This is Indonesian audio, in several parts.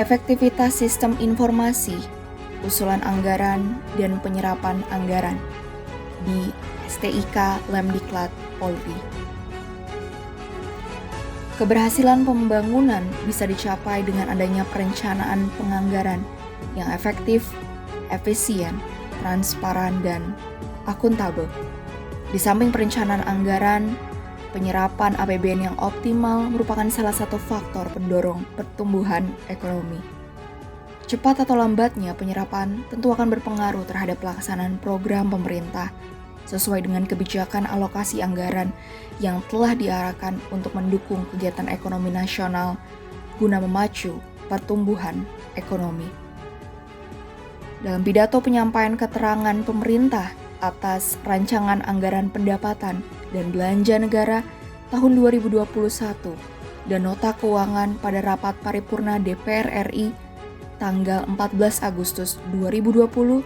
efektivitas sistem informasi, usulan anggaran, dan penyerapan anggaran di STIK Lemdiklat Polri. Keberhasilan pembangunan bisa dicapai dengan adanya perencanaan penganggaran yang efektif, efisien, transparan, dan akuntabel. Di samping perencanaan anggaran, penyerapan APBN yang optimal merupakan salah satu faktor pendorong pertumbuhan ekonomi. Cepat atau lambatnya penyerapan tentu akan berpengaruh terhadap pelaksanaan program pemerintah sesuai dengan kebijakan alokasi anggaran yang telah diarahkan untuk mendukung kegiatan ekonomi nasional guna memacu pertumbuhan ekonomi. Dalam pidato penyampaian keterangan pemerintah atas rancangan anggaran pendapatan dan belanja negara tahun 2021 dan nota keuangan pada rapat paripurna DPR RI tanggal 14 Agustus 2020,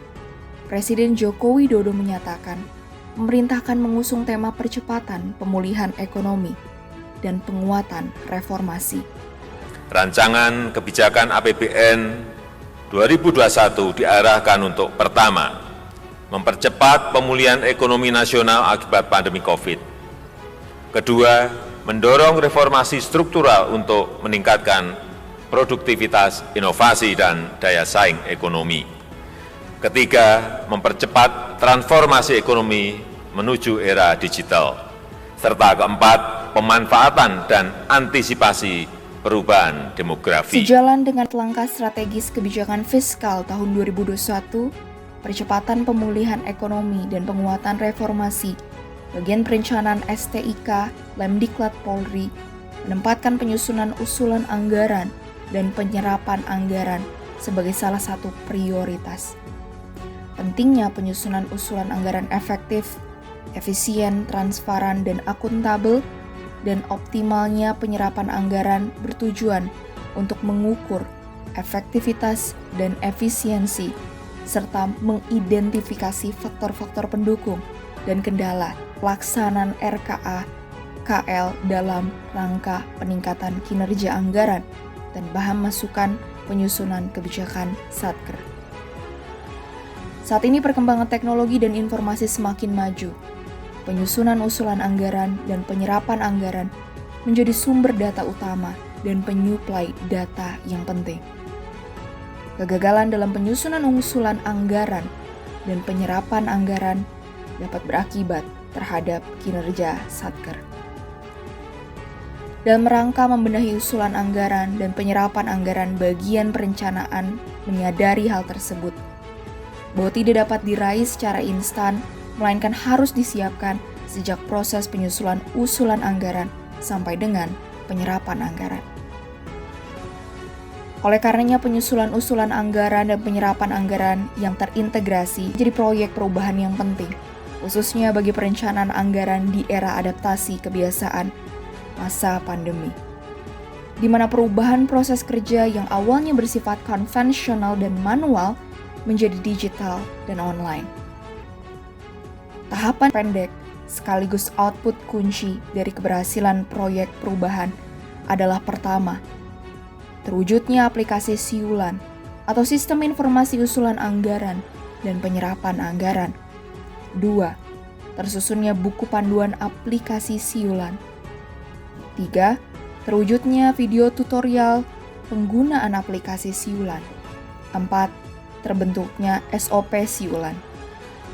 Presiden Joko Widodo menyatakan pemerintah akan mengusung tema percepatan pemulihan ekonomi dan penguatan reformasi. Rancangan kebijakan APBN 2021 diarahkan untuk pertama, mempercepat pemulihan ekonomi nasional akibat pandemi COVID. Kedua, mendorong reformasi struktural untuk meningkatkan produktivitas, inovasi, dan daya saing ekonomi. Ketiga, mempercepat transformasi ekonomi menuju era digital. Serta keempat, pemanfaatan dan antisipasi perubahan demografi. Sejalan dengan langkah strategis kebijakan fiskal tahun 2021, percepatan pemulihan ekonomi dan penguatan reformasi, bagian perencanaan STIK Lemdiklat Polri menempatkan penyusunan usulan anggaran dan penyerapan anggaran sebagai salah satu prioritas. Pentingnya penyusunan usulan anggaran efektif, efisien, transparan, dan akuntabel, dan optimalnya penyerapan anggaran bertujuan untuk mengukur efektivitas dan efisiensi, serta mengidentifikasi faktor-faktor pendukung dan kendala pelaksanaan RKA KL dalam rangka peningkatan kinerja anggaran dan bahan masukan penyusunan kebijakan Satker. Saat ini perkembangan teknologi dan informasi semakin maju. Penyusunan usulan anggaran dan penyerapan anggaran menjadi sumber data utama dan penyuplai data yang penting. Kegagalan dalam penyusunan usulan anggaran dan penyerapan anggaran dapat berakibat terhadap kinerja Satker. Dalam rangka membenahi usulan anggaran dan penyerapan anggaran bagian perencanaan menyadari hal tersebut, bahwa tidak dapat diraih secara instan, melainkan harus disiapkan sejak proses penyusulan usulan anggaran sampai dengan penyerapan anggaran. Oleh karenanya penyusulan usulan anggaran dan penyerapan anggaran yang terintegrasi menjadi proyek perubahan yang penting, khususnya bagi perencanaan anggaran di era adaptasi kebiasaan masa pandemi, di mana perubahan proses kerja yang awalnya bersifat konvensional dan manual menjadi digital dan online. Tahapan pendek sekaligus output kunci dari keberhasilan proyek perubahan adalah pertama, terwujudnya aplikasi siulan atau sistem informasi usulan anggaran dan penyerapan anggaran. 2. Tersusunnya buku panduan aplikasi siulan. 3. Terwujudnya video tutorial penggunaan aplikasi siulan. 4. Terbentuknya SOP siulan.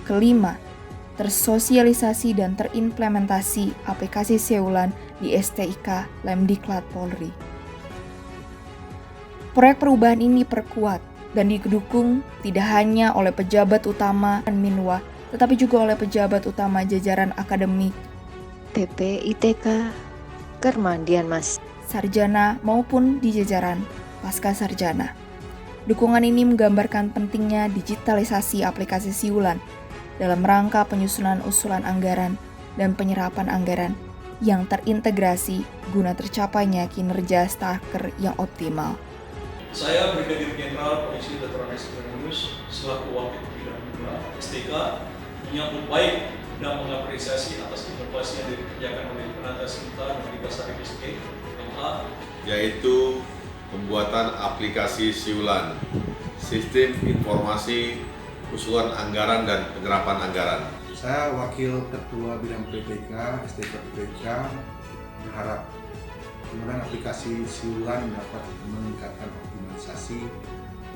Kelima, tersosialisasi dan terimplementasi aplikasi siulan di STIK Lemdiklat Polri. Proyek perubahan ini perkuat dan didukung tidak hanya oleh pejabat utama Minwa, tetapi juga oleh pejabat utama jajaran akademik, PPITK, Kermandian-Mas, sarjana maupun di jajaran pasca sarjana. Dukungan ini menggambarkan pentingnya digitalisasi aplikasi siulan dalam rangka penyusunan usulan anggaran dan penyerapan anggaran yang terintegrasi guna tercapainya kinerja Satker yang optimal. Saya Brigadir Jenderal Polisi Dr. Andes Ibrahimius selaku Wakil Bidang 2 STK menyambut baik dan mengapresiasi atas inovasi yang dikerjakan oleh Penata Sinta dan Brigasa RSK MA, yaitu pembuatan aplikasi Siulan, Sistem Informasi Usulan Anggaran dan Penyerapan Anggaran. Saya Wakil Ketua Bidang PPK, STK PPK, berharap kemudian aplikasi Siulan dapat meningkatkan optimalisasi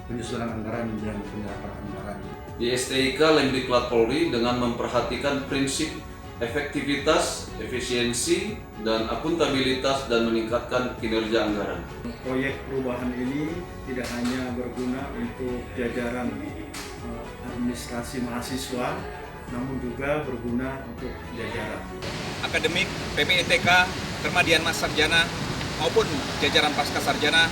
penyusunan anggaran dan penyerapan anggaran. Di STIK Lemdiklat Polri dengan memperhatikan prinsip efektivitas, efisiensi, dan akuntabilitas dan meningkatkan kinerja anggaran. Proyek perubahan ini tidak hanya berguna untuk jajaran administrasi mahasiswa, namun juga berguna untuk jajaran akademik, PPITK, Kermadian Mas Sarjana, maupun jajaran pasca sarjana,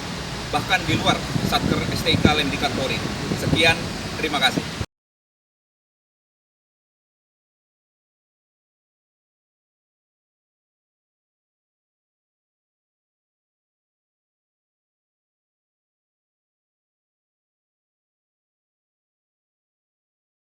bahkan di luar Satker STIK Lemdiklat Polri. Sekian, terima kasih.